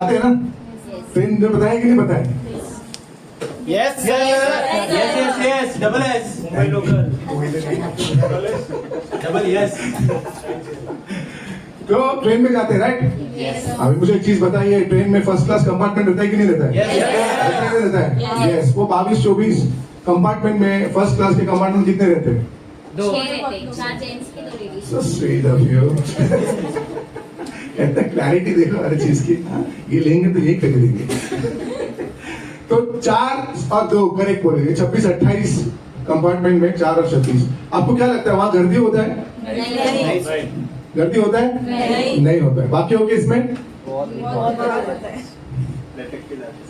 आते हैं ना ट्रेन में बताए कि नहीं बताए? Yes, sir. Yes. Double S. Mumbai local. Double yes. तो ट्रेन में जाते हैं राइट? Yes. अभी मुझे एक चीज बताइए, ट्रेन में फर्स्ट क्लास कंपार्टमेंट रहता है कि नहीं रहता है? Yes. रहता है। यस, वो 22-24 कंपार्टमेंट में फर्स्ट क्लास के कंपार्टमेंट कितने रहते हैं? 2 4 जेंट्स के 2 ladies. So sweet of you. इतना क्लैरिटी देखो हर चीज की। ये लेंगे तो ये कर देंगे। तो 4 और 2 करेक्ट बोलेंगे। 26-28 कंपार्टमेंट में 4 और 26। आपको क्या लगता है वहां गर्दी होता है? नहीं। गर्दी होता है? नहीं होता है। बाकी होगी इसमें?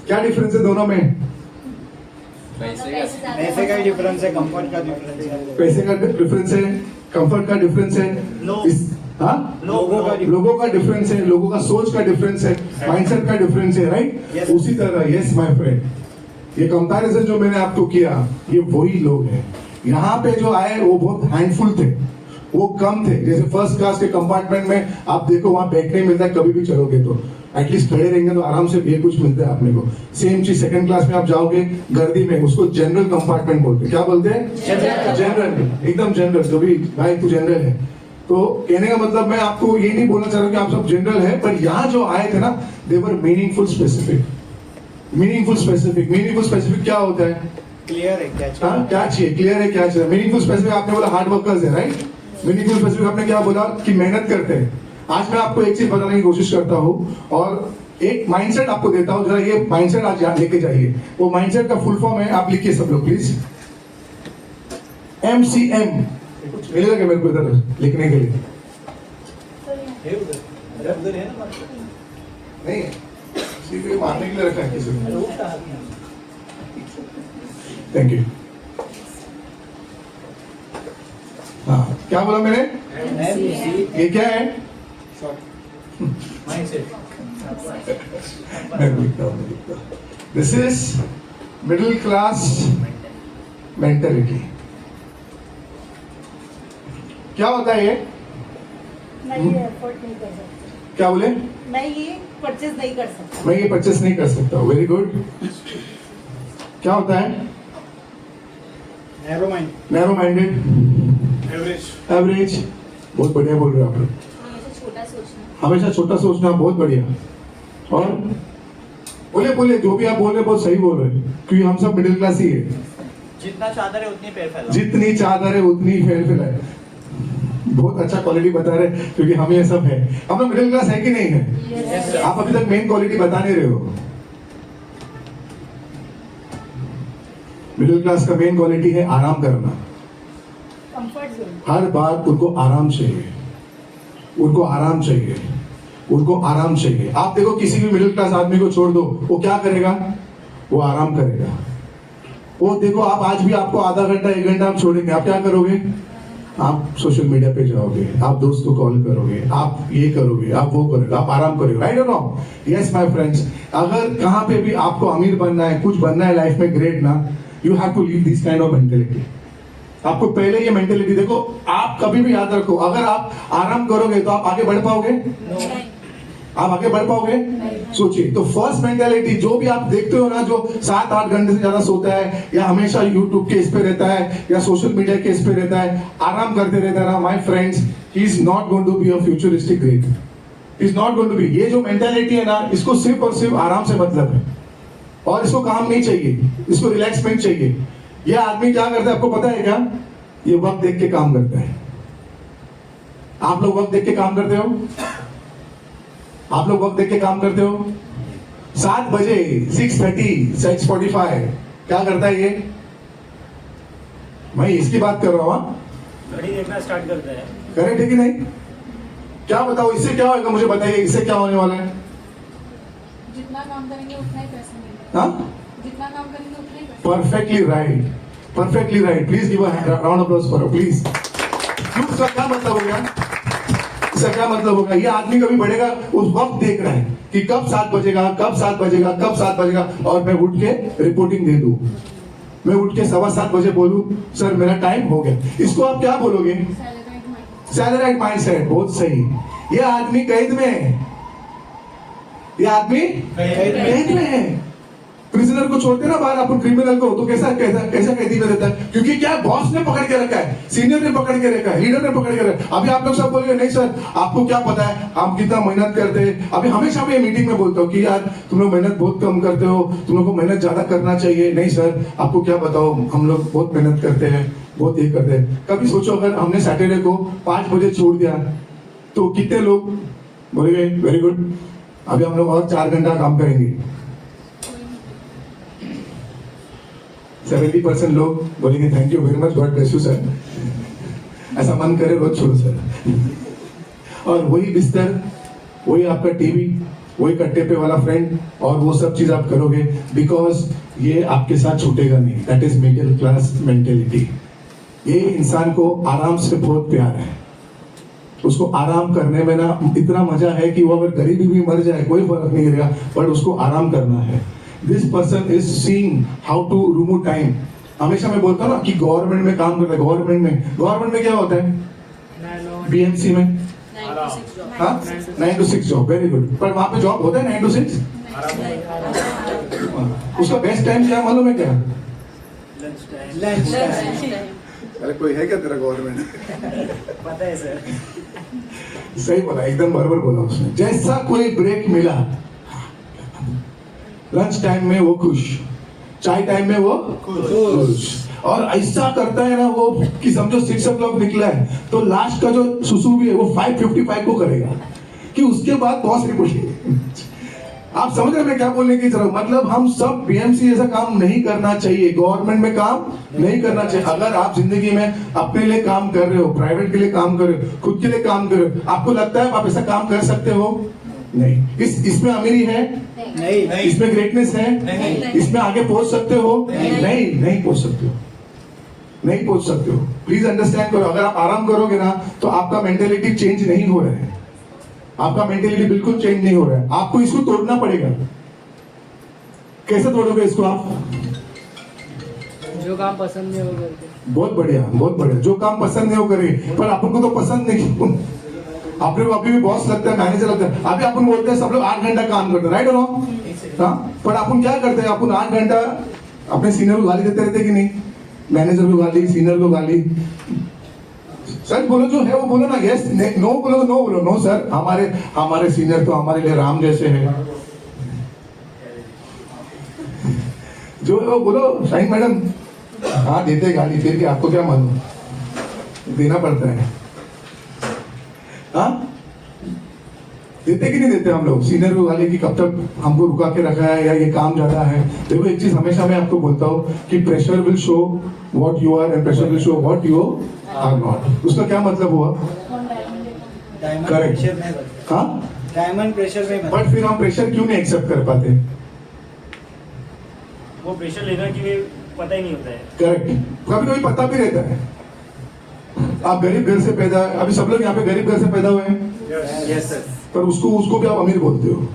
क्या डिफरेंस है दोनों में? पैसे का डिफरेंस है, कंफर्ट का डिफरेंस है। पैसे का डिफरेंस है, कंफर्ट का डिफरेंस है, लोगों का डिफरेंस है, लोगों का सोच का डिफरेंस है, माइंडसेट का डिफरेंस है, राइट? उसी तरह यस माय फ्रेंड, ये कंपैरिजन जो मैंने आपको किया, ये वही लोग हैं। यहाँ पे जो आए वो बहुत हैंडफुल थे, वो कम थे। जैसे फर्स्ट क्लास के कंपार्टमेंट में आप देखो वहां बैठने मिलता है, कभी भी चलोगे तो एटलीस्ट खड़े रहेंगे तो आराम से ये कुछ मिलता है अपने को। सेम चीज सेकंड क्लास में आप जाओगे गर्दी में, उसको जनरल कंपार्टमेंट बोलते हैं। क्या बोलते हैं? जनरल, एकदम जनरल। कभी भाई तू जनरल है, तो कहने का मतलब मैं आपको ये नहीं बोलना चाह रहा हूँ कि आप सब जनरल है, पर यहाँ जो आए थे ना, दे वर मीनिंगफुल स्पेसिफिक। मीनिंगफुल स्पेसिफिक क्या होता है? क्लियर है क्या चाहिए? हाँ, क्या चाहिए? क्लियर है क्या चाहिए? मीनिंगफुल स्पेसिफिक आपने बोला हार्ड वर्कर्स है, राइट? मीनिंगफुल स्पेसिफिक आपने क्या बोला कि मेहनत करते हैं। आज मैं आपको एक चीज बताने की कोशिश करता हूँ और एक माइंडसेट आपको देता हूँ, जरा ये माइंडसेट आज लेके जाइए। वो माइंडसेट का फुल फॉर्म है, आप लिखिए सब लोग प्लीज। MCM मिलेगा क्या मेरे को इधर लिखने के लिए? उधर है ना। नहीं, सीधे मारने के लिए रखा है किसी ने। Thank you. हाँ, क्या बोला मैंने? ये क्या है? माइंडसेट। मैं लिखता हूँ। This is middle class mentality. क्या होता है ये? मैं ये अफोर्ड नहीं कर सकती। क्या बोले? मैं ये परचेज नहीं कर सकती। मैं ये परचेस नहीं कर सकता। Very good. क्या होता है? Narrow mind. Narrow minded, average. बहुत बढ़िया बोल रहे हो आप लोग। हमेशा छोटा सोचना। हमेशा छोटा सोचना, बहुत बढ़िया। और बोले जो भी आप बोल रहे बहुत सही बोल रहे हैं, क्योंकि हम सब मिडिल क्लास ही है। जितना चादर है उतनी पैर फैलाओ। जितनी चादर है उतनी ही फैल फैलाए। बहुत अच्छा क्वालिटी बता रहे, क्योंकि हम ये सब है। हम लोग मिडिल क्लास है कि नहीं है? Yes. आप अभी तक मेन क्वालिटी बता नहीं रहे हो। मिडिल क्लास का मेन क्वालिटी है आराम करना। Comfort zone. हर बात उनको आराम चाहिए, उनको आराम चाहिए, उनको आराम चाहिए। आप देखो किसी भी मिडिल क्लास आदमी को छोड़ दो, वो क्या करेगा? वो आराम करेगा। वो देखो आप आज भी आपको आधा घंटा 1 घंटा आप छोड़ेंगे, आप क्या करोगे? आप सोशल मीडिया पे जाओगे, आप दोस्त को कॉल करोगे, आप ये करोगे, आप वो करोगे, आप आराम करोगे। राइट और रॉन्ग? यस माय फ्रेंड्स, अगर कहाँ पे भी आपको अमीर बनना है, कुछ बनना है लाइफ में ग्रेट ना, you have to leave this kind of mentality. आपको पहले ये मेंटेलिटी देखो। आप कभी भी याद रखो, अगर आप आराम करोगे तो आप आगे बढ़ पाओगे? आप आगे बढ़ पाओगे? सोचिए। तो फर्स्ट मेंटालिटी, जो भी आप देखते हो ना, जो 7-8 घंटे से ज्यादा सोता है, या हमेशा यूट्यूब के इस पे रहता है, या सोशल मीडिया के इस पे रहता है, आराम करते रहता है ना, my friends, he is not going to be a futuristic great. Is not going to be. ये जो मेंटालिटी है ना, इसको सिर्फ और सिर्फ आराम से मतलब है, और इसको काम नहीं चाहिए, इसको रिलैक्समेंट चाहिए। ये आदमी क्या करता है आपको पता है क्या? ये वक्त देख के काम करता है। आप लोग वक्त देख के काम करते हो? आप लोग वक्त देख के काम करते हो? 7 बजे 6:30 6:45 क्या करता है ये? मैं इसकी बात कर रहा हूं। घड़ी देखना स्टार्ट करता है। करेक्ट है कि नहीं? क्या बताओ, इससे क्या होगा? मुझे बताइए, इससे क्या होने वाला है? जितना काम करेंगे उतना ही पैसा मिलेगा। हाँ, जितना काम करेंगे उतना ही पैसा। Perfectly right, perfectly right. Please give a round of applause for please. इसका क्या मतलब हो गया? इसका क्या मतलब होगा? ये आदमी कभी बढ़ेगा, उस वक्त देख रहा है कि कब 7 बजेगा, कब 7 बजेगा, कब 7 बजेगा, और मैं उठ के रिपोर्टिंग दे दूं। मैं उठ के 7:15 बजे बोलूं, सर मेरा टाइम हो गया। इसको आप क्या बोलोगे? Salaried mindset. बहुत सही। ये आदमी कैद में है, ये आदमी कैद में है। प्रिजनर को छोड़ते ना बाहर, अपन क्रिमिनल को तो कैसा कैसा कैसा कैदी में देता है, क्योंकि क्या बॉस ने पकड़ के रखा है, सीनियर ने पकड़ के रखा है, लीडर ने पकड़ के रखा है। अभी आप लोग सब बोलेंगे नहीं सर आपको क्या पता है आप कितना मेहनत करते हैं। अभी हमेशा मैं मीटिंग में बोलता हूँ कि यार तुम लोग मेहनत बहुत कम करते हो, तुम लोग को मेहनत ज्यादा करना चाहिए। नहीं सर आपको क्या बताओ, हम लोग बहुत मेहनत करते हैं, बहुत ये करते हैं। कभी सोचो अगर हमने सैटरडे को 5 बजे छोड़ दिया तो कितने लोग बोलेंगे वेरी गुड अभी हम लोग और 4 घंटा काम करेंगे। 70% लोग बोलेंगे thank you very much, God bless you sir, ऐसा मन करे रोज छोड़ो सर। और वही बिस्तर, वही आपका टीवी, वही कट्टे पे वाला फ्रेंड और वो सब चीज आप करोगे, बिकॉज ये आपके साथ छूटेगा नहीं। That is middle class mentality. ये इंसान को आराम से बहुत प्यार है, उसको आराम करने में ना इतना मजा है कि वो अगर गरीबी भी मर जाए कोई फर्क नहीं गिरेगा, बट उसको आराम करना है। This person is seeing how to remove time. हमेशा मैं बोलता हूँ ना कि गवर्नमेंट में काम करता है, गवर्नमेंट में क्या होता है, बीएमसी में 9 to 6 जॉब, वेरी गुड। पर वहां पे जॉब होता है 9 to 6? उसका बेस्ट टाइम क्या मालूम है क्या? अरे कोई है क्या तेरा गवर्नमेंट? पता है सर। सही बोला, एकदम बराबर बोला उसने। जैसा कोई ब्रेक मिला, लंच टाइम में वो खुश, चाय टाइम में वो खुश, और ऐसा करता है ना वो कि समझो 6 o'clock निकला है तो लास्ट का जो सुसु भी है वो 5:55 को करेगा कि उसके बाद बॉस रिपोर्ट। आप समझ रहे हैं मैं क्या बोलने की तरफ, मतलब हम सब बीएमसी जैसा काम नहीं करना चाहिए, गवर्नमेंट में काम नहीं करना चाहिए। अगर आप जिंदगी में अपने लिए काम कर रहे हो, प्राइवेट के लिए काम कर रहे हो, खुद के लिए काम कर रहे हो, आपको लगता है आप ऐसा काम कर सकते हो? नहीं। इसमें अमीरी है नहीं, इसमें ग्रेटनेस है नहीं, इसमें आगे पहुंच सकते हो? नहीं पहुंच सकते हो, नहीं पहुंच सकते हो। प्लीज अंडरस्टैंड करो, अगर आप आराम करोगे ना तो आपका मेंटेलिटी चेंज नहीं हो रहा है, आपका मेंटेलिटी बिल्कुल चेंज नहीं हो रहा है। आपको इसको तोड़ना पड़ेगा। कैसे तोड़ोगे इसको आप? जो काम पसंद नहीं हो करके। बहुत बढ़िया, बहुत बढ़िया। जो काम पसंद नहीं हो करे, पर अपन को तो पसंद नहीं, अपने को अभी भी बॉस लगता है, मैनेजर लगता है। अभी अपन बोलते हैं सब लोग 8 घंटा काम करते हैं, राइट और रॉन्ग? हाँ, पर अपन क्या करते हैं, अपन 8 घंटा अपने सीनियर को गाली देते रहते कि नहीं? मैनेजर को गाली, सीनियर को गाली। सच बोलो जो है वो बोलो ना, यस नो बोलो, नो बोलो, नो सर हमारे सीनियर तो हमारे लिए राम जैसे हैं। जो है वो बोलो, शाइन मैडम हाँ देते गाली, फिर क्या आपको क्या मालूम, देना पड़ता है। हाँ देते कि नहीं देते हम लोग सीनियर को गाली कि कब तक हमको रुका के रखा है या ये काम ज्यादा है। देखो एक चीज हमेशा मैं आपको बोलता हूँ कि pressure will show what you are and pressure will show what you are not. उसका क्या मतलब हुआ? Correct. हाँ, डायमंड प्रेशर में बट फिर हम प्रेशर क्यों नहीं एक्सेप्ट कर पाते? वो प्रेशर लेना कि वे पता ही नहीं होता है। करेक्ट, कभी कभी पता भी रहता है। आप गरीब घर से पैदा, अभी सब लोग यहाँ पे गरीब घर से पैदा हुए हैं, यस सर। पर उसको भी आप अमीर बोलते हो।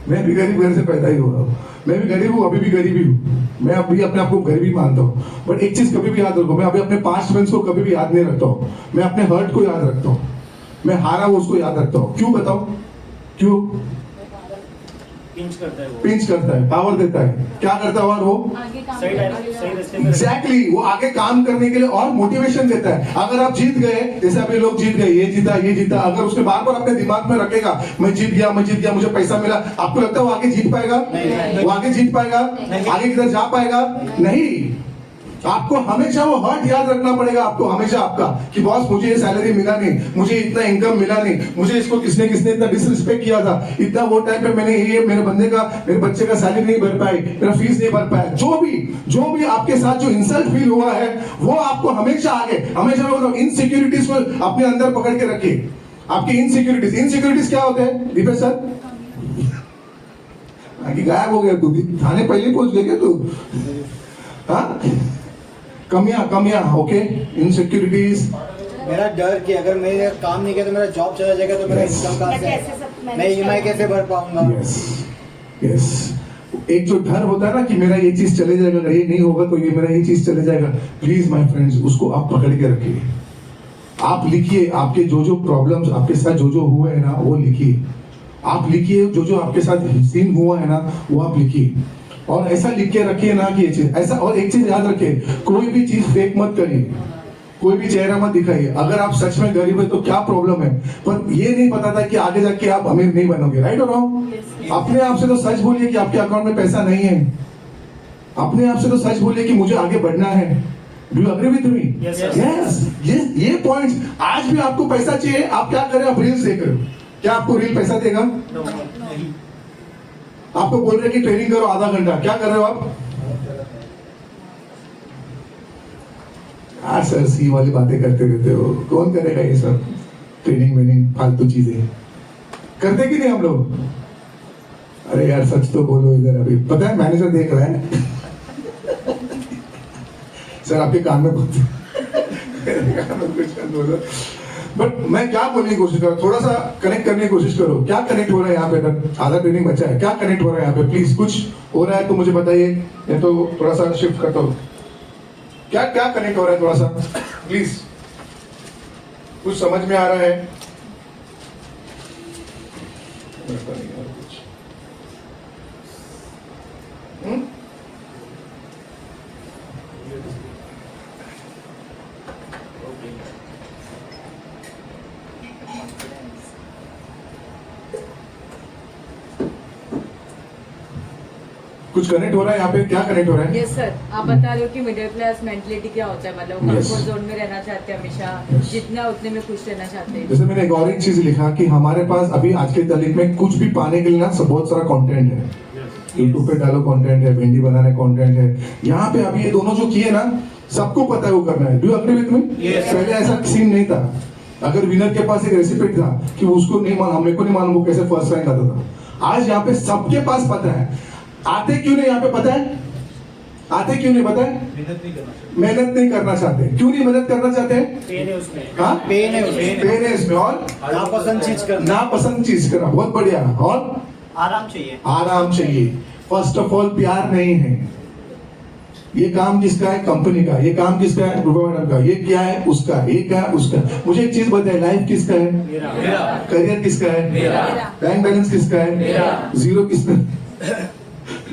मैं भी गरीब घर से पैदा ही हुआ हूँ, मैं भी गरीब हूँ, अभी भी गरीब ही हूँ। मैं अभी अपने आप को गरीबी मानता हूँ, बट एक चीज कभी भी याद रखो, मैं अभी अपने पास्ट फ्रेंड्स को कभी भी याद नहीं रखता हूँ, मैं अपने हर्ट को याद रखता हूँ, मैं हारा हूँ उसको याद रखता हूँ। क्यों बताओ क्यों? पिंच करता है वो। पिंच करता है, पावर देता है, क्या करता है और वो आगे काम सही रास्ते में एग्जैक्टली वो आगे काम करने के लिए और मोटिवेशन देता है। अगर आप जीत गए, जैसे अभी लोग जीत गए, ये जीता, अगर उसके बार बार अपने दिमाग में रखेगा मैं जीत गया, मुझे पैसा मिला, आपको लगता है वो आगे जीत पाएगा? नहीं। वो आगे जीत पाएगा? आगे किधर जा पाएगा? नहीं। आपको हमेशा वो हर्ट याद रखना पड़ेगा, आपको हमेशा आपका कि बॉस मुझे ये सैलरी मिला नहीं, मुझे इतना इनकम मिला नहीं, मुझे इसको किसने इतना डिसरिस्पेक्ट किया था, इतना वो टाइम पे मैंने ये मेरे बच्चे का सैलरी नहीं भर पाई, मेरा फीस नहीं भर पाया। जो भी आपके साथ जो इंसल्ट फील हुआ है वो आपको हमेशा आगे इनसिक्योरिटीज को अपने अंदर पकड़ के रखिए। आपकी इनसिक्योरिटीज क्या होते हैं दीपेश सर? गायब हो गया तू, थाने पहले पहुंच गया क्या तू? हाँ, कमियां ओके, इनसिक्योरिटीज। मेरा डर कि अगर मैं काम नहीं किया तो मेरा जॉब चला जाएगा, तो मेरा इनकम कहाँ से आएगा? मैं ईएमआई कैसे भर पाऊंगा? यस एक जो डर होता है ना कि मेरा ये चीज चले जाएगा, अगर ये नहीं होगा तो मेरा ये चीज चले जाएगा। प्लीज माय फ्रेंड्स, उसको आप पकड़ के रखिए, आप लिखिए आपके जो प्रॉब्लम्स आपके साथ जो हुए हैं ना वो लिखिए, आप लिखिए जो जो आपके साथ सीन हुआ है ना वो आप लिखिए, और ऐसा लिख के रखिए ना कि ये चीज ऐसा। और एक चीज याद रखिए, कोई भी चीज फेक मत करिए, कोई भी चेहरा मत दिखाइए। अगर आप सच में गरीब है तो क्या प्रॉब्लम है, पर ये नहीं पता था कि आगे जाके आप अमीर नहीं बनोगे। राइट और रॉन्ग? अपने आप से तो सच बोलिए कि आपके अकाउंट में पैसा नहीं है, अपने आप से तो सच बोलिए कि मुझे आगे बढ़ना है। Do you agree with me? Yes, sir. Yes, ये पॉइंट्स। आज भी आपको पैसा चाहिए, आप क्या करें, आप रील्स देख रहे हो, क्या आपको रील पैसा देगा? No. आपको बोल रहे हैं कि ट्रेनिंग करो आधा घंटा, क्या कर रहे हो आप? हाँ सर, सी वाली बातें करते रहते हो, कौन करेगा ये सब ट्रेनिंग वेनिंग फालतू चीजें करते कि नहीं हम लोग? अरे यार सच तो बोलो इधर, अभी पता है मैनेजर देख रहा है सर आपके कान में कुछ बोलो। बट मैं क्या बोलने की कोशिश करूँ, थोड़ा सा कनेक्ट करने की कोशिश करो। क्या कनेक्ट हो रहा है यहाँ पे? आधा ट्रेनिंग बचा है, क्या कनेक्ट हो रहा है यहाँ पे? प्लीज कुछ हो रहा है तो मुझे बताइए, या तो थोड़ा सा शिफ्ट करता हूँ। क्या क्या कनेक्ट हो रहा है, थोड़ा सा प्लीज, कुछ समझ में आ रहा है? कुछ कनेक्ट हो रहा है यहाँ पे? क्या कनेक्ट हो रहा है? यस सर, आप बता रहे हो कि मिडिल क्लास मेंटलिटी क्या होता है, मतलब Yes. कंफर्ट जोन में रहना चाहते हैं हमेशा, Yes. जितना उतने में खुश रहना चाहते हैं। जैसे मैंने एक और एक चीज लिखा कि हमारे पास अभी आज के तारीख में कुछ भी पाने के लिए ना बहुत सारा कंटेंट है। यूट्यूब पे डालो कंटेंट है, भिंडी बनाने कंटेंट है। यहाँ पे अभी ये दोनों जो किए ना, सबको पता है वो करना है। Do you agree with me? पहले ऐसा सीन नहीं था। अगर विनर के पास एक रेसिपी था कि उसको नहीं मालूम, मेरे को नहीं मालूम वो कैसे फर्स्ट रैंक आता था। आज यहाँ पे सबके पास पता है। आते क्यों नहीं यहाँ पे पता है? आते क्यों नहीं पता है? मेहनत नहीं करना चाहते। क्यों नहीं मेहनत करना चाहते? पेन है उसमें। हाँ, पेन है उसमें। पेन है इसमें। और नापसंद चीज करना। नापसंद चीज करना, बहुत बढ़िया। और आराम चाहिए। आराम चाहिए। फर्स्ट ऑफ ऑल प्यार नहीं है। ये काम किसका है? कंपनी का। ये काम किसका है? रूपा मैडम का। ये क्या है? उसका। ये क्या है? उसका। मुझे एक चीज बताए, लाइफ किसका है? मेरा। करियर किसका है? मेरा। बैंक बैलेंस किसका है? मेरा। जीरो किसका?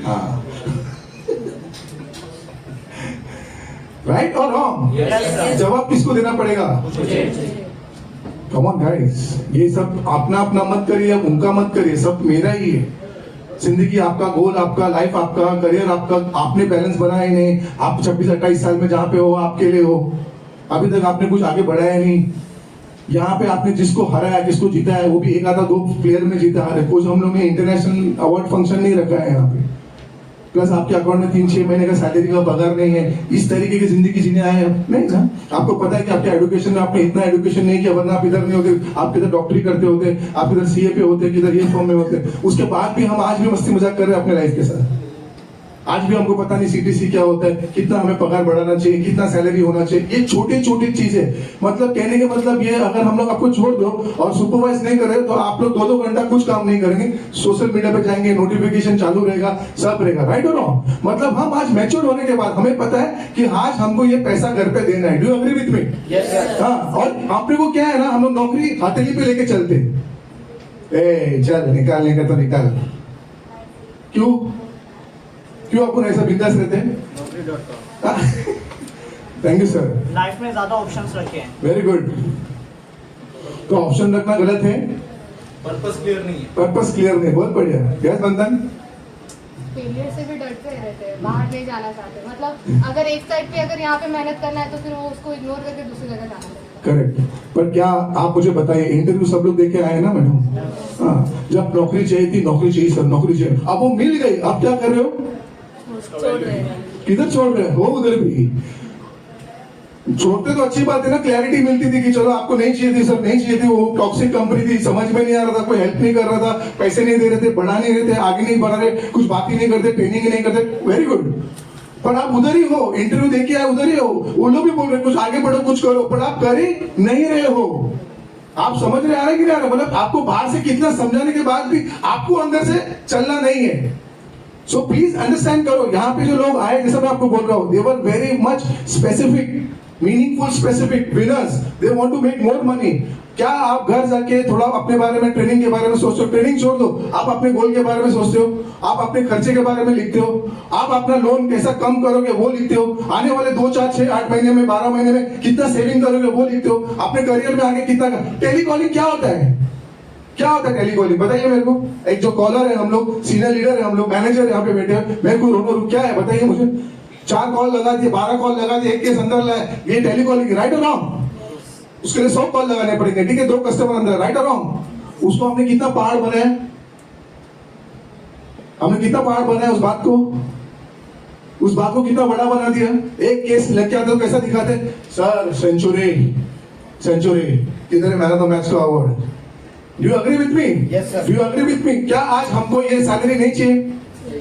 हाँ, राइट और रॉन्ग? Yes, sir. जवाब किसको देना पड़ेगा? कम ऑन गाइस, ये सब अपना अपना मत करिए, उनका मत करिए, सब मेरा ही है। जिंदगी आपका, गोल आपका, लाइफ आपका, करियर आपका। आपने बैलेंस बनाया ही नहीं। आप 26-28 साल में जहाँ पे हो आपके लिए हो, अभी तक आपने कुछ आगे बढ़ाया नहीं। यहाँ पे आपने जिसको हराया, जिसको जीता है, वो भी एक आधा 2 प्लेयर में जीता है। कुछ हम लोग ने इंटरनेशनल अवार्ड फंक्शन नहीं रखा है यहाँ पे। प्लस आपके अकाउंट में 3-6 महीने का सैलरी का पगार नहीं है। इस तरीके की जिंदगी जीने आए हैं नहीं ना? आपको पता है कि आपके एजुकेशन में आपने इतना एजुकेशन नहीं किया, वरना आप इधर नहीं होते। आप किधर डॉक्टरी करते होते, आप किधर सीए पे होते, किधर ये फॉर्म में होते। उसके बाद भी हम आज भी मस्ती मजाक कर रहे हैं अपने लाइफ के साथ। आज भी हमको पता नहीं सीटीसी क्या होता है, कितना हमें पगार बढ़ाना चाहिए, कितना सैलरी होना चाहिए। ये छोटी छोटी चीजें, मतलब कहने का मतलब ये, अगर हम लोग आपको छोड़ दो और सुपरवाइज नहीं करे तो आप लोग 2-2 घंटा कुछ काम नहीं करेंगे। सोशल मीडिया पे जाएंगे, नोटिफिकेशन चालू रहेगा, सब रहेगा। राइट और रॉन्ग? मतलब हम आज मैच्योर होने के बाद हमें पता है कि आज हमको ये पैसा घर पे देना है। Do you agree with me? हाँ, और अपने को क्या है ना, हम लोग नौकरी हथेली पे लेके चलते। ए चल, निकालने का तो निकाल। क्यों अपन ऐसा बिंदास रहते हैं? Naukri.com। Thank you sir, life में ज्यादा ऑप्शंस रखे हैं। Very good. तो ऑप्शन रखना गलत है, पर्पस क्लियर नहीं है। पर्पस क्लियर नहीं। बहुत बढ़िया। यस बंधन? फेलियर से भी डरते रहते हैं, बाहर नहीं जाना चाहते। मतलब अगर एक साइड पे अगर यहाँ पे मेहनत करना है तो फिर वो उसको इग्नोर करके दूसरी जगह जाना है। करेक्ट। पर क्या आप मुझे बताइए, इंटरव्यू सब लोग देके आए ना मैडम? हाँ, जब नौकरी चाहिए थी, नौकरी चाहिए सर, नौकरी चाहिए, अब वो मिल गई, अब क्या कर रहे हो? छोड़ रहे हैं। किधर छोड़ रहे हो? उधर भी छोड़ते तो अच्छी बात है ना, क्लैरिटी मिलती थी कि चलो आपको नहीं चाहिए थी सर, नहीं चाहिए थी। वो टॉक्सिक कंपनी थी, समझ में नहीं आ रहा था, कोई हेल्प नहीं कर रहा था, पैसे नहीं दे रहे थे, बढ़ा नहीं रहे थे, आगे नहीं बढ़ा रहे, कुछ बात ही नहीं करते, ट्रेनिंग ही नहीं करते। Very good. पर आप उधर ही हो, इंटरव्यू देके आए, उधर ही हो। वो लोग भी बोल रहे कुछ आगे बढ़ो, कुछ करो, पर आप कर ही नहीं रहे हो। आप समझ रहे आ रहे कि नहीं आ रहे? मतलब आपको बाहर से कितना समझाने के बाद भी आपको अंदर से चलना नहीं है। सो प्लीज अंडरस्टैंड करो, यहाँ पे जो लोग आए, जैसा मैं आपको बोल रहा हूँ, they were very much specific, meaningful, specific winners. They want to make more money. क्या आप घर जाके थोड़ा अपने बारे में, ट्रेनिंग के बारे में सोचते हो? ट्रेनिंग छोड़ दो, आप अपने गोल के बारे में सोचते हो? आप अपने खर्चे के बारे में लिखते हो? आप अपना लोन कैसा कम करोगे वो लिखते हो? आने वाले 2, 4, 6, 8 महीने में, 12 महीने में कितना सेविंग करोगे वो लिखते हो? अपने करियर में आगे कितना? टेलीकॉलिंग क्या होता है? क्या होता है टेलीकॉलिंग? बताइए मेरे को। एक जो कॉलर है, हम लोग सीनियर लीडर है, हम लोग मैनेजर यहाँ पे बैठे हैं, मेरे को रोनो क्या है बताइए मुझे। 4 कॉल लगा दिए, 12 कॉल लगा दिए, एक केस अंदर लाए, ये टेलीकॉलिंग, राइट और रॉन्ग? उसके लिए 100 कॉल लगाने पड़ेंगे, ठीक है, 2 कस्टमर अंदर, राइट और रॉन्ग? उसको हमने कितना पहाड़ बनाया? हमने कितना पहाड़ बनाया उस बात को? उस बात को कितना बड़ा बना दिया? एक केस लग गया तो कैसा दिखाते? सर सेंचुरी, सेंचुरी किधर है मैन ऑफ द मैच का award? Do you agree with me? Yes, sir. Do you agree with me? क्या आज हमको ये सैलरी नहीं चाहिए?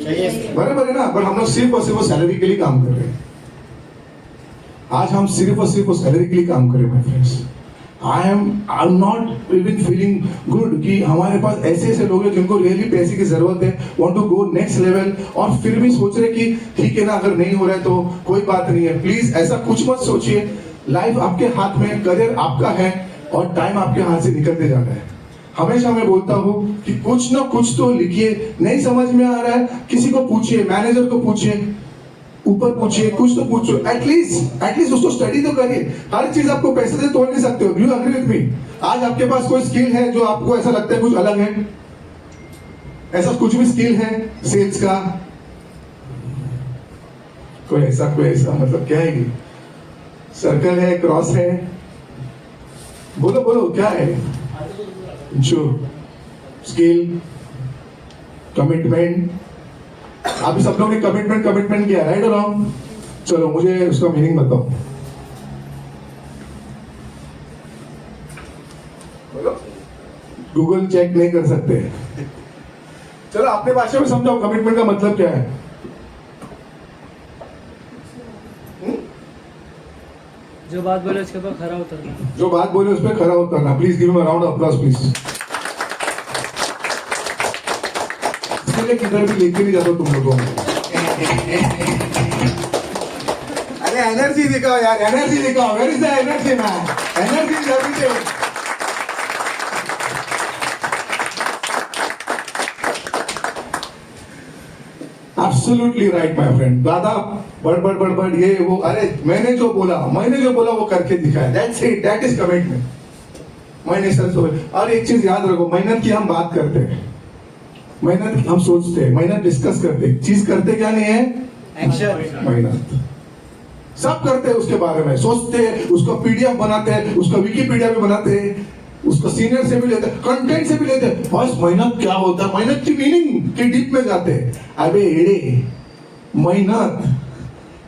चाहिए। बराबर है ना? बट हम लोग सिर्फ और सिर्फ सैलरी के लिए काम कर रहे हैं। आज हम सिर्फ और सिर्फ सैलरी के लिए काम कर रहे हैं my friends. I am not even feeling good कि हमारे पास ऐसे ऐसे लोग हैं जिनको रियली पैसे की जरूरत है, want to go next level, और फिर भी सोच रहे कि ठीक है ना, अगर नहीं हो रहा है तो कोई बात नहीं है। प्लीज ऐसा कुछ मत सोचिए। लाइफ आपके हाथ में, करियर आपका है, और टाइम आपके हाथ से निकलते जा रहा है। हमेशा मैं बोलता हूँ कि कुछ ना कुछ तो लिखिए। नहीं समझ में आ रहा है, किसी को पूछिए, मैनेजर को पूछिए, ऊपर पूछिए, कुछ तो पूछो, एटलीस्ट उसको स्टडी तो करिए। हर चीज आपको पैसे से तोड़ नहीं सकते हो। Do you agree with me? आज आपके पास कोई स्किल है जो आपको ऐसा लगता है कुछ अलग है? ऐसा कुछ भी स्किल है सेल्स का? कोई ऐसा मतलब क्या है? सर्कल है, क्रॉस है, बोलो बोलो क्या है? जो स्किल, कमिटमेंट, अभी सब लोगों ने कमिटमेंट किया, राइट और रॉन्ग? चलो मुझे उसका मीनिंग बताओ। बोलो। गूगल चेक नहीं कर सकते। चलो अपने भाषा में समझाओ, कमिटमेंट का मतलब क्या है? जो बात बोले उसके ऊपर खरा उतरना। जो बात बोले उस पर खरा उतरना। Please give him a round of applause please. इसलिए किधर भी लेके नहीं जाता तुम लोगों को। अरे एनर्जी दिखाओ यार, एनर्जी दिखाओ। Where is the energy man? Energy is everything. Absolutely right my friend. दादा बड़ ये वो, अरे मैंने जो बोला वो करके दिखाया। That's it, that is commitment. मैंने सर और एक चीज याद रखो, मेहनत की हम बात करते हैं, मेहनत हम सोचते हैं, मेहनत डिस्कस करते हैं, चीज करते क्या नहीं है? एक्शन। मेहनत सब करते हैं, उसके बारे में सोचते हैं, उसको पीडीएफ बनाते हैं, उसका विकिपीडिया भी बनाते हैं, उसको सीनियर से भी लेते हैं, कंटेंट से भी लेते हैं। बस मेहनत क्या होता है, मेहनत की मीनिंग की डीप में जाते हैं। अबे एड़े, मेहनत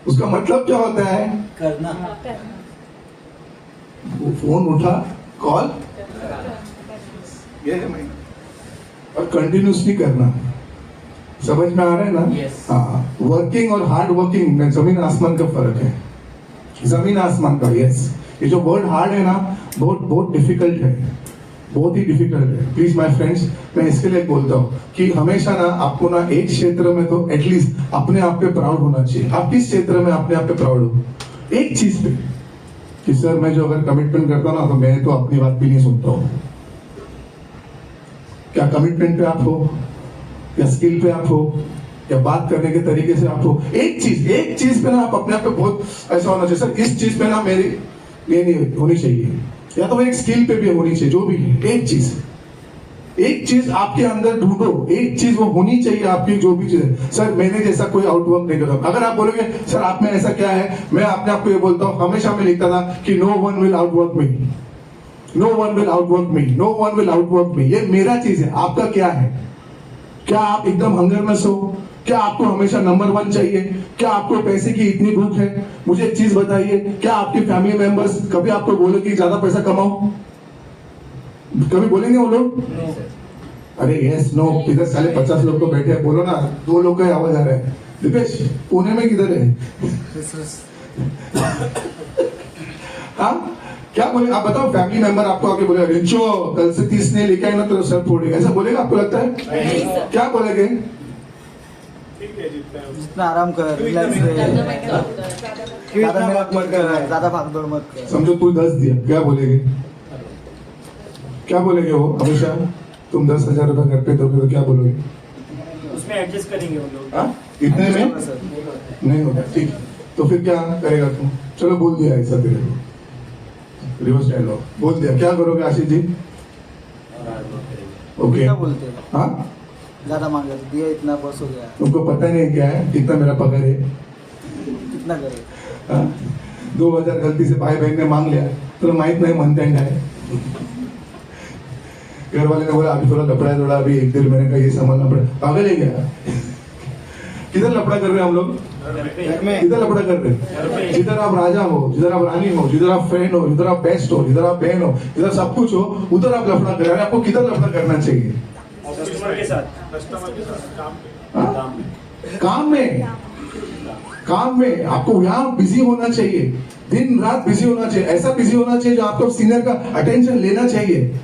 उसका मतलब क्या होता है? करना। वो फोन उठा, कॉल, ये है मेहनत। और कंटिन्यूसली करना। समझ में आ रहा है ना? Yes. हाँ, वर्किंग और हार्ड वर्किंग में जमीन आसमान का फर्क है। जमीन आसमान का। यस, ये जो वर्ड हार्ड है ना, बहुत डिफिकल्ट है, बहुत ही डिफिकल्ट है। प्लीज माय फ्रेंड्स, मैं इसके लिए बोलता हूँ कि हमेशा ना आपको ना एक क्षेत्र में तो एटलीस्ट अपने आप पे प्राउड होना चाहिए। आप किस क्षेत्र में अपने आप पे प्राउड हो? एक चीज पे कि सर मैं जो अगर कमिटमेंट करता हूँ ना, तो मैं तो अपनी बात भी नहीं सुनता हूँ। क्या कमिटमेंट पे आप हो, या स्किल पे आप हो, या बात करने के तरीके से आप हो? एक चीज पे ना आप अपने आप पे बहुत ऐसा होना चाहिए, सर इस चीज पे ना मेरी ये नहीं होनी चाहिए, या तो एक स्किल पे भी होनी चाहिए। जो भी है, एक चीज आपके अंदर ढूंढो, एक चीज वो होनी चाहिए आपकी, जो भी चीज है। सर मैंने जैसा कोई आउटवर्क नहीं करता। अगर आप बोलोगे सर आप में ऐसा क्या है, मैं अपने आप को ये बोलता हूँ, हमेशा मैं लिखता था कि no one will outwork me, no one will outwork me, no one will outwork me. ये मेरा चीज है। आपका क्या है? क्या आप एकदम हंगरनेस हो? क्या आपको हमेशा नंबर 1 चाहिए? क्या आपको पैसे की इतनी भूख है? मुझे एक चीज बताइए, क्या आपके फैमिली मेंबर्स कभी आपको बोले कि ज्यादा पैसा कमाओ? कभी बोलेंगे वो लोग? अरे यस नो। इधर साले 50 लोग तो बैठे हैं, बोलो ना। 2 लोग का आवाज आ रहा है। दीपेश पुणे में किधर है? हाँ क्या बोले आप बताओ? फैमिली मेंबर आपको आके बोले रिंचो कल से 30 ने लेके आए ना तो सर फोड़ेगा, ऐसा बोलेगा आपको लगता है? क्या बोलेंगे? जितना आराम कर, रिलैक्स रहे, ज्यादा मेहनत मत कर, ज्यादा भागदौड़ मत कर। समझो तू 10 दिया, क्या बोलेंगे? क्या बोलेंगे वो हमेशा? तुम 10,000 रुपये घर पे दोगे तो क्या बोलोगे? उसमें एडजस्ट करेंगे वो लोग। हाँ? इतने में नहीं होगा, ठीक। तो फिर क्या करेगा तुम? चलो बोल दिया ऐसा तेरे को, रिवर्स डायलॉग बोल दिया, क्या करोगे आशीष जी? ओके, क्या बोलते हैं? हाँ, ज्यादा मांग रहे दिया, इतना बस हो गया, तुमको पता नहीं क्या है कितना मेरा पगार है? कितना करे? हाँ? 2,000 गलती से भाई बहन ने मांग लिया, तो माहित नहीं मनते है। घर वाले ने बोला अभी थोड़ा लपड़ा है, थोड़ा अभी 1-1.5 महीने का ये संभालना पड़ेगा। पागल है क्या? किधर लपड़ा कर रहे हैं हम लोग? घर में किधर लपड़ा कर रहे हैं? जिधर आप राजा हो, जिधर आप रानी हो, जिधर आप फ्रेंड हो, जिधर आप बेस्ट हो, जिधर आप बहन हो, जिधर सब कुछ हो, उधर आप लफड़ा कर रहे हैं। आपको किधर लफड़ा करना चाहिए? कस्टमर के साथ हाँ? काम में, काम में आपको यहाँ बिजी होना चाहिए, दिन रात बिजी होना चाहिए, ऐसा बिजी होना चाहिए जो आपको सीनियर का अटेंशन लेना चाहिए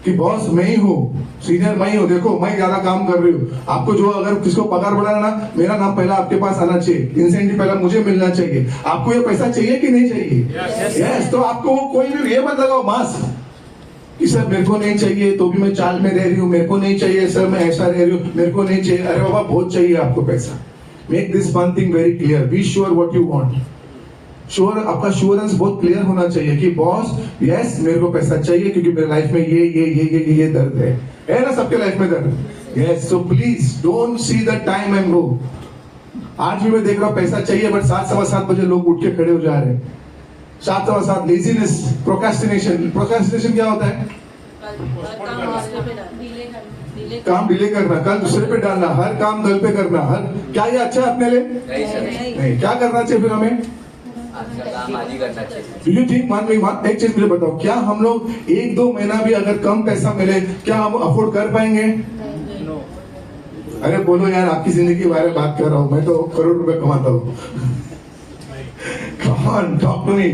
कि बॉस मैं ही हूँ, सीनियर मैं ही हूँ, देखो मैं ज्यादा काम कर रही हूँ। आपको जो अगर किसको पगार बढ़ाना ना, मेरा नाम पहला आपके पास आना चाहिए, इंसेंटिव पहला मुझे मिलना चाहिए। आपको ये पैसा चाहिए कि नहीं चाहिए? यस, तो आपको वो कोई भी ये मत लगाओ मास्क कि सर मेरे को नहीं चाहिए तो भी मैं चाल में रह रही हूँ, मेरे को नहीं चाहिए सर मैं ऐसा रह रही हूँ, मेरे को नहीं चाहिए। अरे बाबा बहुत चाहिए आपको पैसा। Make this one thing very clear, be sure what you want. Sure, आपका श्योरेंस बहुत क्लियर होना चाहिए कि बॉस यस मेरे को पैसा चाहिए क्योंकि मेरे लाइफ में ये दर्द है ना, सबके लाइफ में दर्द। Yes, so please don't see the time and go. आज भी मैं देख रहा हूँ पैसा चाहिए, बट 7-7:15 बजे लोग उठ के खड़े हो जा रहे हैं। 7-7 लेजीनेस, प्रोक्रेस्टिनेशन। प्रोक्रेस्टिनेशन क्या होता है? काम डिले करना, कल दूसरे पे डालना, हर काम कल पे करना। हर क्या ये अच्छा है अपने लिए? नहीं। क्या करना चाहिए फिर हमें? Do you think, एक चीज मुझे बताओ, क्या हम लोग 1-2 महीना भी अगर कम पैसा मिले क्या हम अफोर्ड कर पाएंगे? अरे बोलो यार, आपकी जिंदगी के बारे में बात कर रहा हूँ, मैं तो करोड़ रुपए कमाता हूँ। Come on, talk to me.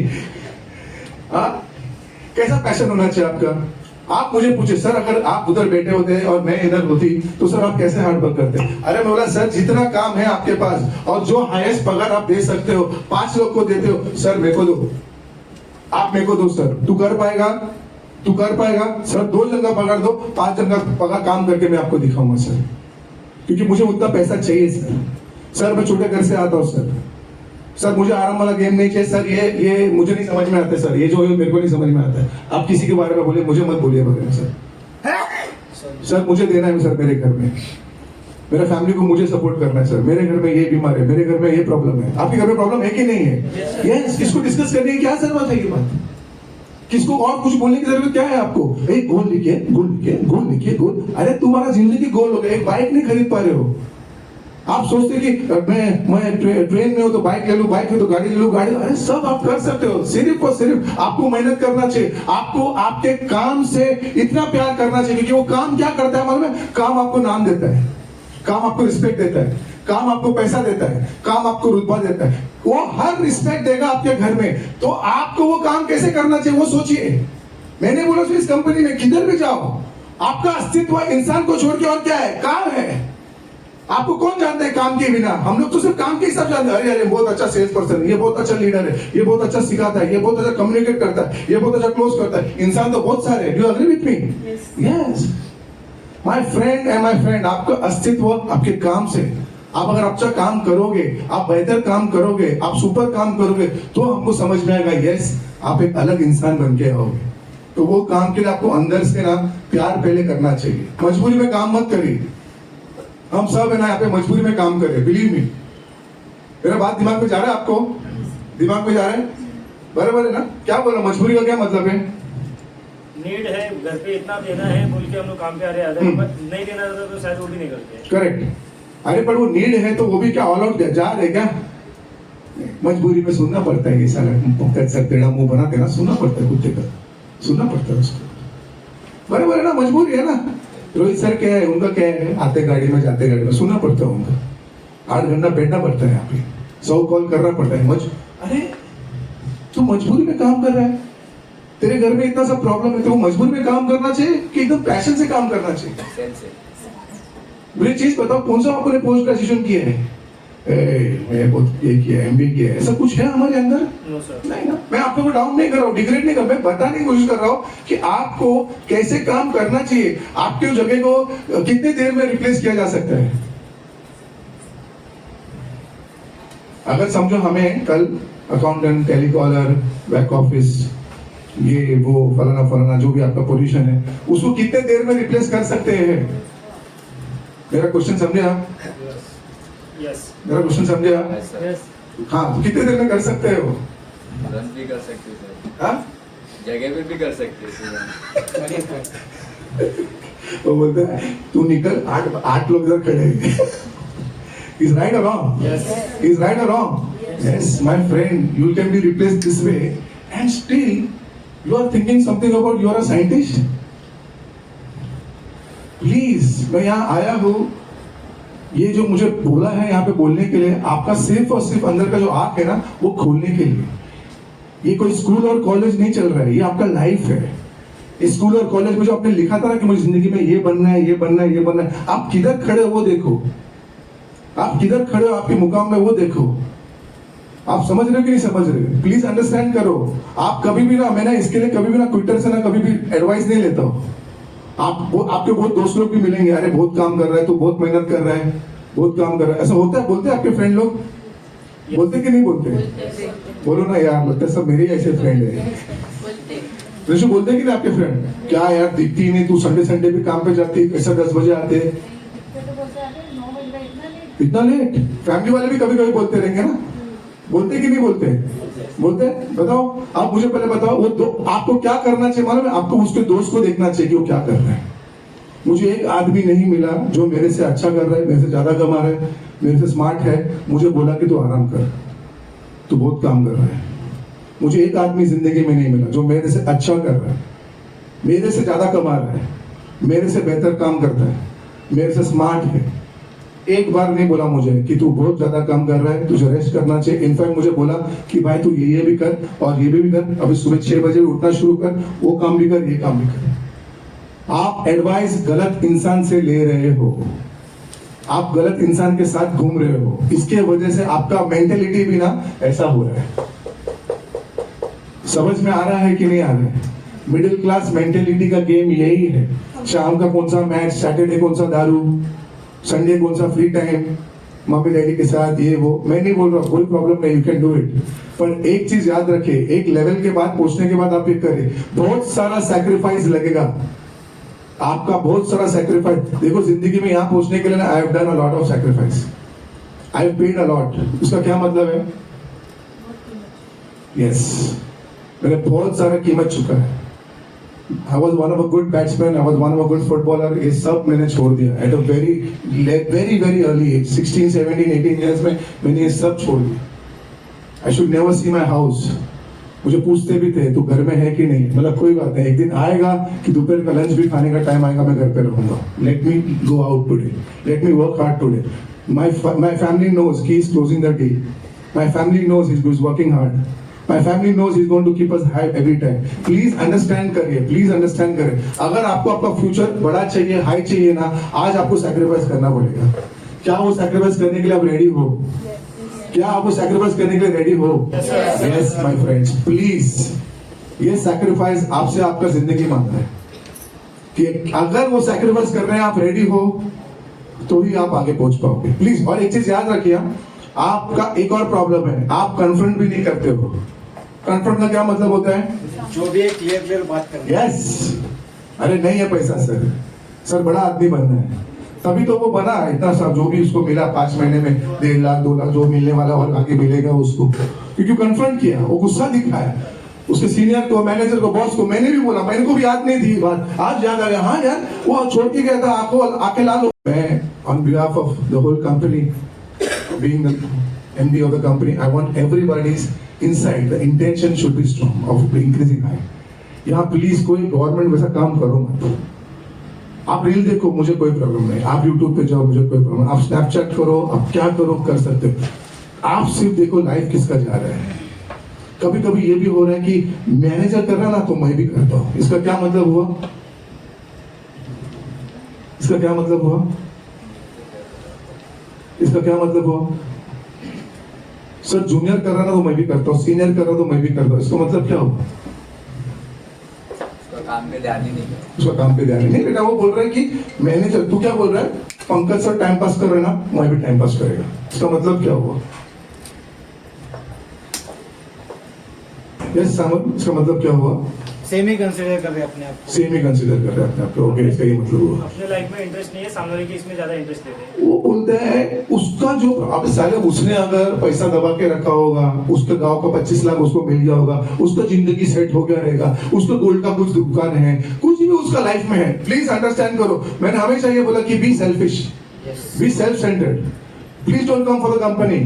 कैसा पैशन होना चाहिए आपका? आप मुझे पूछे सर अगर आप उधर बैठे होते और मैं इधर होती तो सर आप कैसे हार्ड वर्क करते? अरे मैं बोला सर जितना काम है आपके पास और जो हाईएस्ट पगार आप दे सकते हो 5 लोग को देते हो, सर मेरे को दो, आप मेरे को दो सर। तू कर पाएगा? तू कर पाएगा? सर 2 जन का पगार दो, 5 जन का पगार काम करके मैं आपको दिखाऊंगा सर, क्योंकि मुझे उतना पैसा चाहिए सर। सर मैं छोटे घर से आता हूँ सर मुझे आराम वाला गेम नहीं चाहिए सर, ये मुझे नहीं समझ में आता सर, ये जो मेरे को नहीं समझ में आता है। आप किसी के बारे में बोले, मुझे मत बोलिए बारे में सर मुझे देना है सर, मेरे घर में मेरे फैमिली को मुझे सपोर्ट करना है सर, मेरे घर में ये बीमार है, मेरे घर में ये प्रॉब्लम है। आपके घर में प्रॉब्लम है कि नहीं है? यस, किसको डिस्कस करने की क्या जरूरत है? ये बात किसको और कुछ बोलने की जरूरत क्या है आपको? एक गोल लिखिए, गोल लिखिए, गोल लिखिए, गोल। अरे तुम्हारा जिंदगी गोल हो गया, एक बाइक नहीं खरीद पा रहे हो। आप सोचते कि मैं ट्रेन में हो तो बाइक ले लूं, बाइक में तो गाड़ी ले लूं, गाड़ी। अरे सब आप कर सकते हो, सिर्फ और सिर्फ आपको मेहनत करना चाहिए। आपको आपके काम से इतना प्यार करना चाहिए क्योंकि वो काम क्या करता है मालूम है? काम आपको नाम देता है, काम आपको रिस्पेक्ट देता है, काम आपको पैसा देता है, काम आपको रुतबा देता है। वो हर रिस्पेक्ट देगा आपके घर में, तो आपको वो काम कैसे करना चाहिए वो सोचिए। मैंने बोला इस कंपनी में किधर भी जाओ, आपका अस्तित्व इंसान को छोड़ के और क्या है? काम है। आपको कौन जानता है काम के बिना? हम लोग तो सिर्फ काम के हिसाब जानते हैं। अरे बहुत अच्छा सेल्स पर्सन है, ये बहुत अच्छा लीडर है, ये बहुत अच्छा सिखाता है, ये बहुत अच्छा कम्युनिकेट करता है, ये बहुत अच्छा क्लोज करता है। इंसान तो बहुत सारे हैं। Do you agree with me? Yes my friend and my friend, आपका अस्तित्व आपके काम से। आप अगर अच्छा काम करोगे, आप बेहतर काम करोगे, आप सुपर काम करोगे, तो हमको समझ में आएगा यस आप एक अलग इंसान बन के आओगे। तो वो काम के लिए आपको अंदर से ना प्यार पहले करना चाहिए। मजबूरी में काम मत करिए। हम सब है ना यहाँ पे मजबूरी में काम कर रहे हैं, बिलीव मी। मेरा बात दिमाग में जा रहा है? आपको दिमाग में जा रहा है? बराबर है ना? क्या बोला, मजबूरी का क्या मतलब है? नीड है, घर पे इतना देना है बोल के हम लोग काम पे आ रहे हैं, नहीं देना रहता तो शायद वो भी नहीं करते। करेक्ट। अरे पर वो नीड है तो वो भी क्या ऑल आउट जा रहे क्या? मजबूरी में सुनना पड़ता है। ये सारा सर टेढ़ा मुंह बना के ना सुनना पड़ता है, कुत्ते का सुनना पड़ता है उसको। बराबर है ना? मजबूरी है ना? रोहित सर क्या है, उनका क्या है, आते गाड़ी में जाते गाड़ी में सुनना पड़ता है उनका। 8 घंटा बैठना पड़ता है यहाँ पे, 100 कॉल करना पड़ता है। अरे तू मजबूरी में काम कर रहा है, तेरे घर में इतना सा प्रॉब्लम है, तो वो मजबूरी में काम करना चाहिए कि एकदम पैशन से काम करना चाहिए? मुझे चीज बताओ, कौन सा आपने पोस्ट ग्रेजुएशन किया है? मैं बहुत ये किया MBA किया है, ऐसा कुछ है हमारे अंदर? No sir. नहीं ना। मैं आपको डाउन नहीं कर रहा हूँ, डिग्रेड नहीं कर, मैं बताने की कोशिश कर रहा हूँ कि आपको कैसे काम करना चाहिए, आपके उस जगह को कितने देर में रिप्लेस किया जा सकता है। अगर समझो हमें कल अकाउंटेंट, टेलीकॉलर, बैक ऑफिस, ये वो फलाना फलाना जो भी आपका पोजीशन है, उसको कितने देर में रिप्लेस कर सकते हैं? मेरा क्वेश्चन समझे आप? यस। मेरा क्वेश्चन समझे आप? यस हाँ, तो कितने देर में कर सकते हो? रन भी कर सकते हैं सर, हाँ? जगह पे भी कर सकते हैं सर। वो बोलते हैं तू निकल, आठ लोग इधर खड़े हैं। Is right or wrong? Yes. Is right or wrong? Yes, my friend, you can be replaced this way, and still you are thinking something about you are a scientist. Please, मैं यहाँ आया हूँ, ये जो मुझे बोला है यहाँ पे बोलने के लिए, आपका सिर्फ और सिर्फ अंदर का जो आँख है ना, वो खोलने के लिए। ये कोई स्कूल और कॉलेज नहीं चल रहा है, ये आपका लाइफ है। इस स्कूल और कॉलेज में जो आपने लिखा था ना कि मुझे जिंदगी में ये बनना है, ये बनना है, ये बनना है, आप किधर खड़े हो वो देखो। आप किधर खड़े हो आपके मुकाम में वो देखो। आप समझ रहे हो कि नहीं समझ रहे हो? प्लीज अंडरस्टैंड करो। आप कभी भी ना, मैं ना इसके लिए कभी भी ना ट्विटर से ना कभी भी एडवाइस नहीं लेता हूँ। आपके बहुत दोस्त लोग भी मिलेंगे, अरे बहुत काम कर रहा है, तो बहुत मेहनत कर रहा है, बहुत काम कर रहा है, ऐसा होता है? बोलते हैं आपके फ्रेंड लोग? बोलते कि नहीं बोलते? बोलो ना यार, लगता है सब मेरे ही ऐसे फ्रेंड है। ऋषु, बोलते कि नहीं आपके फ्रेंड? क्या यार दिखती ही नहीं, तू संडे भी काम पे जाती, ऐसा 10 बजे आते, इतना लेट? फैमिली वाले भी कभी कभी बोलते रहेंगे ना, बोलते कि नहीं बोलते? बोलते? बताओ आप मुझे पहले बताओ, आपको क्या करना चाहिए मालूम है? आपको उसके दोस्त को देखना चाहिए कि वो क्या कर रहा है। मुझे एक आदमी नहीं मिला जो मेरे से अच्छा कर रहा है, मेरे से ज्यादा कमा रहा है, मेरे से स्मार्ट है, मुझे बोला कि तू आराम कर, तू बहुत काम कर रहा है। मुझे एक आदमी जिंदगी में नहीं मिला जो मेरे से अच्छा कर रहा है, मेरे से ज्यादा कमा रहा है, मेरे से बेहतर काम करता है, मेरे से स्मार्ट है। एक बार नहीं बोला मुझे कि तू बहुत ज्यादा काम कर रहा है, तुझे रेस्ट करना चाहिए। इनफैक्ट मुझे बोला कि भाई तू ये भी कर और ये भी कर, अभी सुबह 6 बजे उठना शुरू कर, वो काम भी कर, ये काम भी कर। आप एडवाइस गलत इंसान से ले रहे हो, आप गलत इंसान के साथ घूम रहे हो, इसके वजह से आपका मेंटेलिटी भी ना ऐसा हो रहा है। समझ में आ रहा है कि नहीं आ रहा है? मिडिल क्लास मेंटेलिटी का गेम यही है। शाम का कौन सा मैच, सैटरडे कौन सा दारू, संडे कौन सा फ्री टाइम, मम्मी डैडी के साथ ये वो। मैं नहीं बोल रहा, कोई प्रॉब्लम नहीं, यू कैन डू इट, पर एक चीज याद रखे, एक लेवल के बाद पहुंचने के बाद आप ये करें, बहुत सारा सैक्रिफाइस लगेगा आपका, बहुत सारा सैक्रिफाइस। देखो जिंदगी में यहाँ पहुंचने के लिए ना, I have done a lot of sacrifice, I have paid a lot. उसका क्या मतलब है? यस, मैंने बहुत सारा कीमत चुका है। I was one of a good batsman, I was one of a good footballer, ये सब मैंने छोड़ दिया at a very early age, 16, 17, 18 years में मैंने ये सब छोड़ दिया। I should never see my house। मुझे पूछते भी थे तू घर में है कि नहीं, मतलब कोई बात नहीं, एक दिन आएगा कि दोपहर का लंच भी खाने का टाइम आएगा, मैं घर पे रहूंगा। Let me go out today, let me work hard today। My family knows he is closing the deal, my family knows he is working hard, my family knows he is going to keep us high every time। Please understand करिए, please understand करिए। अगर आपको आपका future बड़ा चाहिए, high चाहिए ना, आज आपको सैक्रिफाइस करना पड़ेगा। क्या वो सैक्रिफाइस करने के लिए आप रेडी हो? क्या आप वो सैक्रिफाइस करने के लिए रेडी हो? यस माय फ्रेंड्स, प्लीज ये सैक्रिफाइस आपसे आपका जिंदगी मांगता है कि अगर वो सैक्रिफाइस कर रहे हैं, आप रेडी हो तो ही आप आगे पहुंच पाओगे। प्लीज। और एक चीज याद रखिए, आपका एक और प्रॉब्लम है, आप कन्फ्रंट भी नहीं करते हो। कन्फ्रंट का क्या मतलब होता है? जो भी क्लियर बात करना। यस, अरे नहीं है पैसा सर बड़ा आदमी बनना है, तभी तो वो बना इतना सब, जो भी उसको मिला 5 महीने में 1.5 लाख 2 लाख जो मिलने वाला और आगे मिलेगा उसको, क्योंकि कन्फ्रंट किया, वो गुस्सा दिखाया उसके सीनियर को, मैनेजर को, बॉस को। मैंने भी बोला, मेरे को भी याद नहीं थी बात, आज याद आ गया। हाँ यार, वो छोड़ के गया था, आपको आके ला लो। मैं on behalf of the whole company, being the MD of the company, I want everybody's inside, the intention should be strong of increasing high। यहाँ प्लीज कोई गवर्नमेंट वैसा काम करो मत। आप रील देखो, मुझे कोई प्रॉब्लम नहीं, आप यूट्यूब पे जाओ, मुझे कोई प्रॉब्लम, आप स्नैपचैट करो, आप क्या करो कर सकते हो। आप सिर्फ देखो लाइफ किसका जा रहा है। कभी कभी ये भी हो रहा है कि मैनेजर कर रहा ना तो मैं भी करता हूँ। इसका क्या मतलब हुआ? इसका क्या मतलब हुआ? इसका क्या मतलब हुआ? सर जूनियर कर रहा ना तो मैं भी करता हूँ, सीनियर कर रहा तो मैं भी करता हूँ, इसका मतलब क्या हुआ? उसका काम पे ध्यान ही नहीं है। उसका काम पे ध्यान नहीं बेटा, वो बोल रहा है कि मैनेजर, तू क्या बोल रहा है? पंकज सर टाइम पास कर रहे ना, मैं भी टाइम पास करेगा, इसका मतलब क्या हुआ? यस सामन, इसका मतलब क्या हुआ? सेम ही कंसिडर कर रहे हैं अपने आप को। सेम ही कंसीडर कर रहे हैं अपने आप को, ओके, इसका ये मतलब हुआ। अपने लाइफ में इंटरेस्ट नहीं है, सामने वाले की इसमें ज्यादा इंटरेस्ट लेते हैं। वो बोलते हैं उसका जो, अब साले उसने अगर पैसा दबा के रखा होगा, उसके गांव का 25 लाख उसको मिल गया होगा, उसका जिंदगी सेट हो गया रहेगा, उसका गोल्ड का कुछ दुकान है, कुछ भी उसका लाइफ में है, प्लीज अंडरस्टैंड करो। मैंने हमेशा ये बोला कि be selfish, be self centred, please don't come for the company.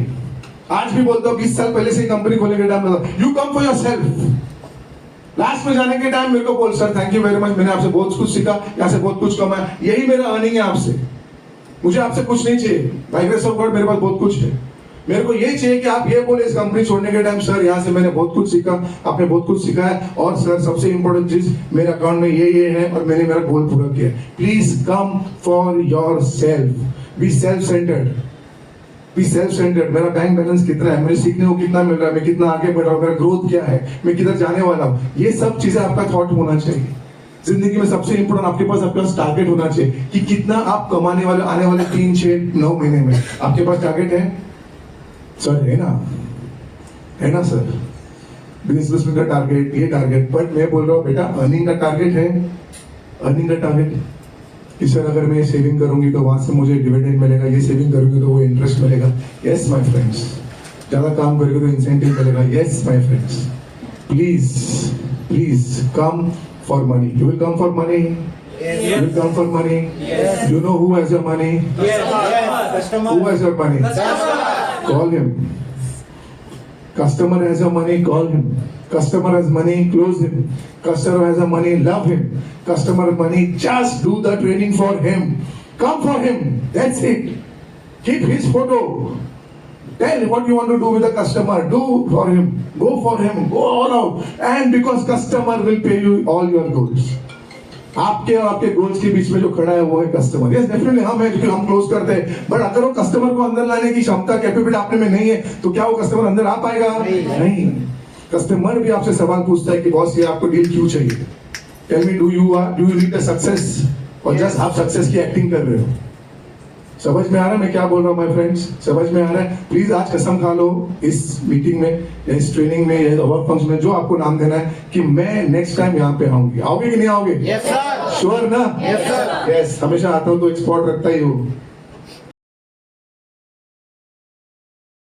आज भी बोलता हूँ 20 साल पहले से कंपनी खोलने के time you come for your self. Last में जाने के टाइम मेरे को बोल sir thank you very much, मैंने आपसे बहुत कुछ सीखा, यहाँ से बहुत कुछ कमाया, यही मेरा अर्निंग है आपसे, मुझे आपसे कुछ नहीं चाहिए, बाय ग्रेस ऑफ गॉड मेरे पास बहुत कुछ है। मेरे को ये चाहिए कि आप ये बोले इस कंपनी छोड़ने के टाइम सर यहाँ से मैंने बहुत कुछ सीखा, आपने बहुत कुछ सिखाया, और सर सबसे इंपॉर्टेंट चीज मेरे अकाउंट में ये है और मैंने मेरा गोल पूरा किया। Please come for your self, be self centred, be self centred. मेरा बैंक बैलेंस कितना है, मुझे सीखने को कितना मिल रहा है, मैं कितना आगे बढ़ रहा हूँ, मेरा ग्रोथ क्या है, मैं किधर जाने वाला हूँ, ये सब चीजें आपका थॉट होना चाहिए। जिंदगी में सबसे इंपॉर्टेंट आपके पास टारगेट होना चाहिए कि कितना आप कमाने वाले आने वाले 3, 6, 9 महीने में। आपके पास टारगेट है सर? है ना सर? बिजनेस का टारगेट, ये टारगेट, बट मैं बोल रहा हूँ बेटा अर्निंग का टारगेट है, अर्निंग का टारगेट कि सर अगर मैं सेविंग करूंगी तो वहां से मुझे डिविडेंड मिलेगा, ये सेविंग करूंगी तो वो इंटरेस्ट मिलेगा। यस माय फ्रेंड्स, ज्यादा काम करोगे तो इंसेंटिव मिलेगा। Yes my friends, please please come for money, you will come for money, you will come for money. You know who has your money? Customer Who has your money? Call him. Customer has your money, call him. Customer has money, close him. Customer has your money, love him. Customer money, just do the training for him. Come for him. That's it. Keep his photo. Tell what you want to do with the customer. Do for him. Go for him. Go all out. And because customer will pay you all your goals. आपके और आपके goals के बीच में जो खड़ा है वो है कस्टमर। यस डेफिनेटली हम है, क्योंकि हम क्लोज करते हैं, बट अगर वो कस्टमर को अंदर लाने की क्षमता, कैपेबिलिटी आपने में नहीं है तो क्या वो कस्टमर अंदर आ पाएगा? नहीं। कस्टमर भी आपसे सवाल पूछता है कि बॉस ये आपको डील क्यों चाहिए? Tell me, do you need the success और जस्ट आप सक्सेस की एक्टिंग कर रहे हो? समझ में आ रहा है मैं क्या बोल रहा हूँ माय फ्रेंड्स? समझ में आ रहा है? प्लीज आज कसम खा लो इस मीटिंग में या इस ट्रेनिंग में या वर्क फंक्शन में जो आपको नाम देना है कि मैं नेक्स्ट टाइम यहाँ पे आऊंगी। आओगे कि नहीं आओगे? यस सर, श्योर ना? यस सर, यस, हमेशा आता हूँ तो एक स्पॉट रखता ही हूँ।